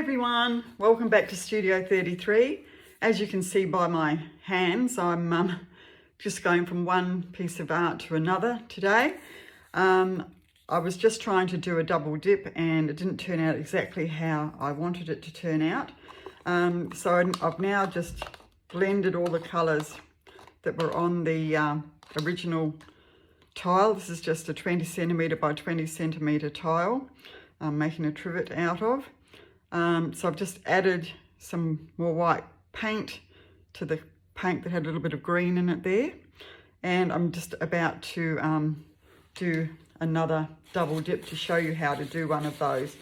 everyone, welcome back to Studio 33. As you can see by my hands, I'm just going from one piece of art to another today. I was just trying to do a double dip and it didn't turn out exactly how I wanted it to turn out. So I've now just blended all the colours that were on the original tile. This is just a 20 centimetre by 20 centimetre tile I'm making a trivet out of. So I've just added some more white paint to the paint that had a little bit of green in it there. And I'm just about to do another double dip to show you how to do one of those.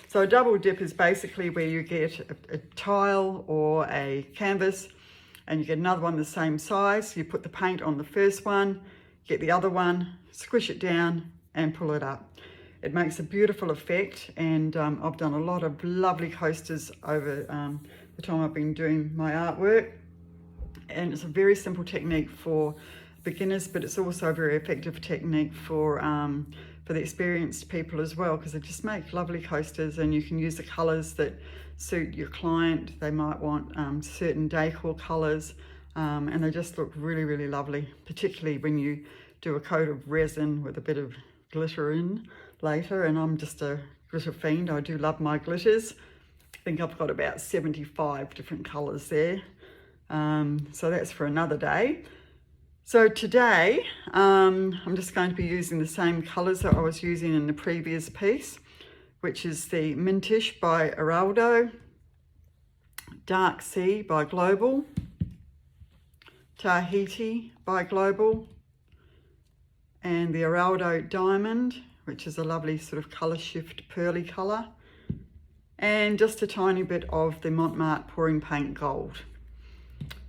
So a double dip is basically where you get a tile or a canvas and you get another one the same size. You put the paint on the first one, get the other one, squish it down and pull it up. It makes a beautiful effect, and I've done a lot of lovely coasters over the time I've been doing my artwork. And it's a very simple technique for beginners, but it's also a very effective technique for the experienced people as well, because they just make lovely coasters and you can use the colours that suit your client. They might want certain decor colours and they just look really, really lovely, particularly when you do a coat of resin with a bit of glitter in later. And I'm just a glitter fiend. I do love my glitters. I think I've got about 75 different colours there. So that's for another day. So today I'm just going to be using the same colours that I was using in the previous piece, which is the Mintish by Araldo, Dark Sea by Global, Tahiti by Global, and the Araldo Diamond, which is a lovely sort of colour shift pearly colour, and just a tiny bit of the Montmartre Pouring Paint Gold.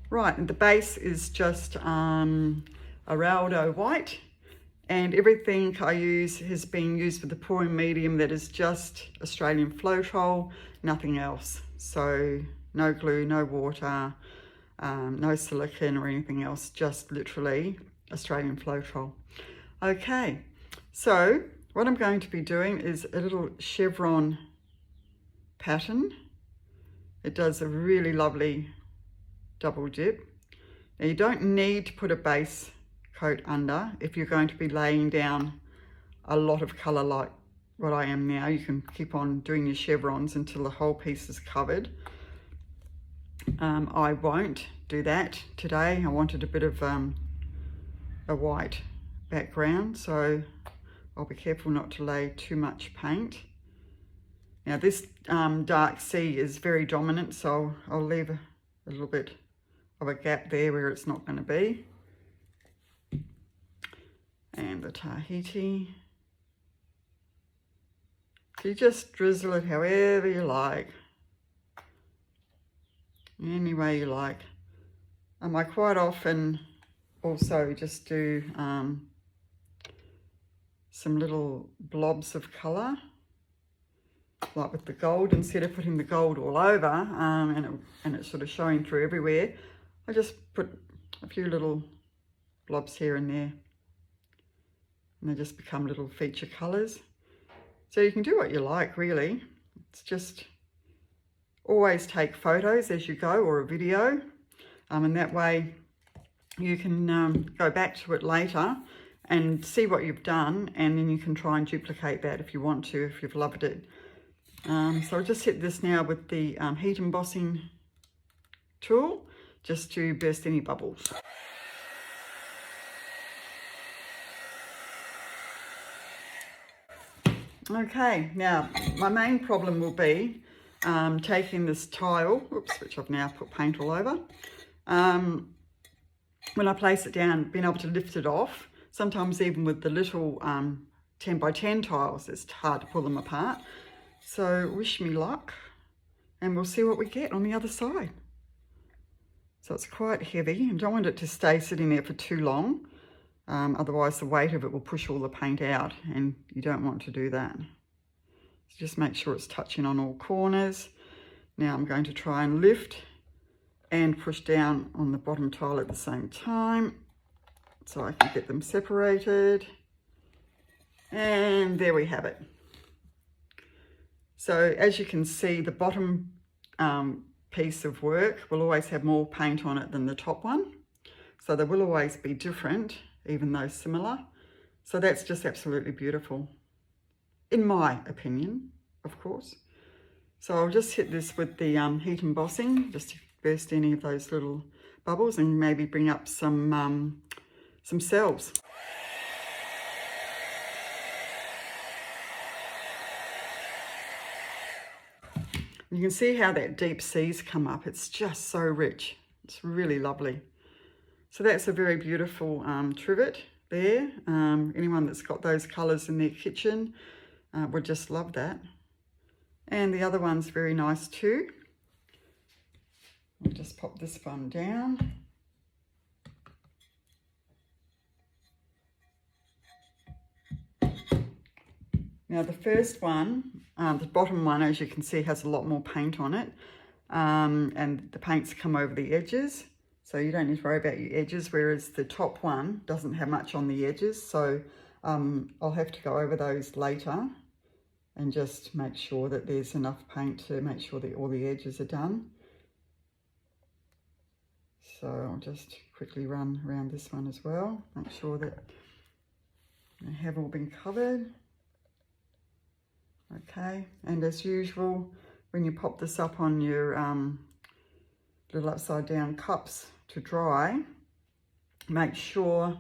Right, and the base is just Araldo White, and everything I use has been used with the pouring medium that is just Australian Floetrol, nothing else. So no glue, no water, no silicone or anything else, just literally Australian Floetrol. Okay, so what I'm going to be doing is a little chevron pattern. It does a really lovely double dip. Now you don't need to put a base coat under if you're going to be laying down a lot of colour like what I am now. You can keep on doing your chevrons until the whole piece is covered. I won't do that today. I wanted a bit of a white background, so I'll be careful not to lay too much paint. Now this Dark Sea is very dominant, so I'll leave a little bit of a gap there where it's not going to be. And the Tahiti. So you just drizzle it however you like, any way you like. I quite often also just do some little blobs of colour, like with the gold. Instead of putting the gold all over and it's sort of showing through everywhere, I just put a few little blobs here and there, and they just become little feature colours. So you can do what you like, really. It's just always take photos as you go, or a video, and that way you can go back to it later and see what you've done, and then you can try and duplicate that if you want to, if you've loved it. So I'll just hit this now with the heat embossing tool, just to burst any bubbles. Okay, now my main problem will be taking this tile, which I've now put paint all over, when I place it down, being able to lift it off. Sometimes even with the little 10 by 10 tiles, it's hard to pull them apart. So wish me luck, and we'll see what we get on the other side. So it's quite heavy and don't want it to stay sitting there for too long. Otherwise the weight of it will push all the paint out, and you don't want to do that. So just make sure it's touching on all corners. Now I'm going to try and lift and push down on the bottom tile at the same time, so I can get them separated. And there we have it. So as you can see, the bottom piece of work will always have more paint on it than the top one. So they will always be different, even though similar. So that's just absolutely beautiful, in my opinion, of course. So I'll just hit this with the heat embossing, just to burst any of those little bubbles and maybe bring up some cells. You can see how that deep sea's come up. It's just so rich. It's really lovely. So that's a very beautiful trivet there. Anyone that's got those colours in their kitchen would just love that. And the other one's very nice too. I'll just pop this one down. Now the first one, the bottom one, as you can see, has a lot more paint on it. And the paint's come over the edges, so you don't need to worry about your edges, whereas the top one doesn't have much on the edges. So I'll have to go over those later and just make sure that there's enough paint to make sure that all the edges are done. So I'll just quickly run around this one as well, make sure that they have all been covered. Okay, and as usual, when you pop this up on your little upside down cups to dry, make sure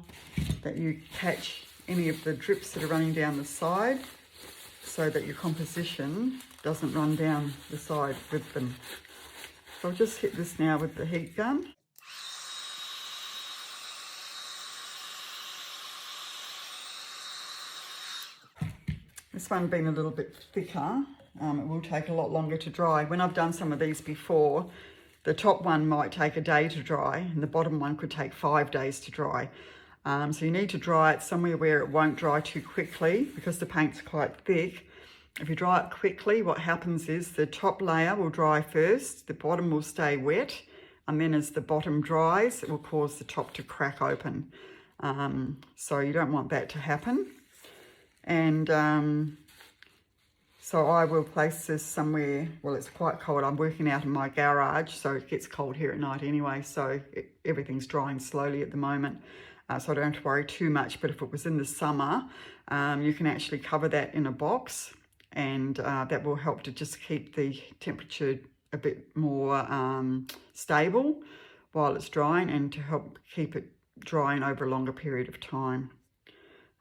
that you catch any of the drips that are running down the side so that your composition doesn't run down the side with them. So I'll just hit this now with the heat gun. This one being a little bit thicker, it will take a lot longer to dry. When I've done some of these before, the top one might take a day to dry and the bottom one could take 5 days to dry. So you need to dry it somewhere where it won't dry too quickly because the paint's quite thick. If you dry it quickly, what happens is the top layer will dry first, the bottom will stay wet, and then as the bottom dries, it will cause the top to crack open. So you don't want that to happen. And so I will place this somewhere, well, it's quite cold. I'm working out in my garage, so it gets cold here at night anyway, so everything's drying slowly at the moment. So I don't have to worry too much, but if it was in the summer, you can actually cover that in a box, and that will help to just keep the temperature a bit more stable while it's drying and to help keep it drying over a longer period of time.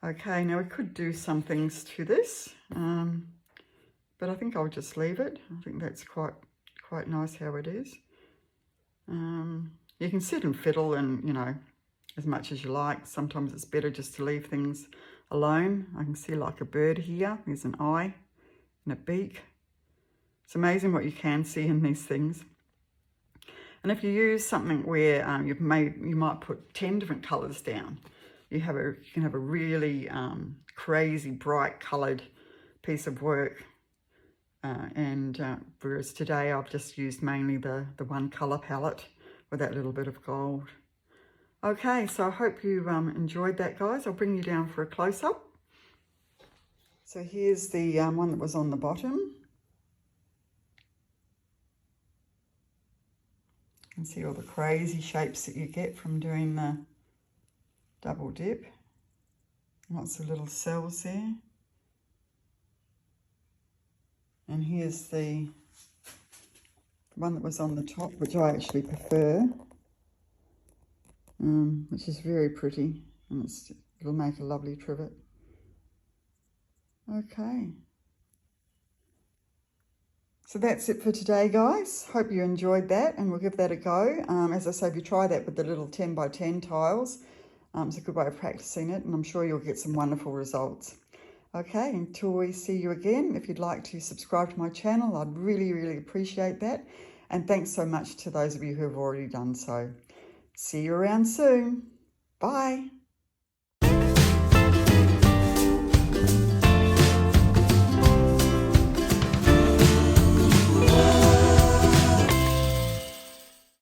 Okay, now we could do some things to this, but I think I'll just leave it. I think that's quite nice how it is. You can sit and fiddle and, you know, as much as you like. Sometimes it's better just to leave things alone. I can see like a bird here. There's an eye and a beak. It's amazing what you can see in these things. And if you use something where you might put 10 different colours down, you can have a really crazy bright coloured piece of work. Whereas today I've just used mainly the one colour palette with that little bit of gold. Okay, so I hope you enjoyed that, guys. I'll bring you down for a close-up. So here's the one that was on the bottom. You can see all the crazy shapes that you get from doing the double dip. Lots of little cells there. And here's the one that was on the top, which I actually prefer, which is very pretty, and it'll make a lovely trivet. Okay. So that's it for today, guys. Hope you enjoyed that, and we'll give that a go. As I say, if you try that with the little 10 by 10 tiles, it's a good way of practicing it, and I'm sure you'll get some wonderful results. Okay, until we see you again, if you'd like to subscribe to my channel, I'd really, really appreciate that. And thanks so much to those of you who have already done so. See you around soon. Bye.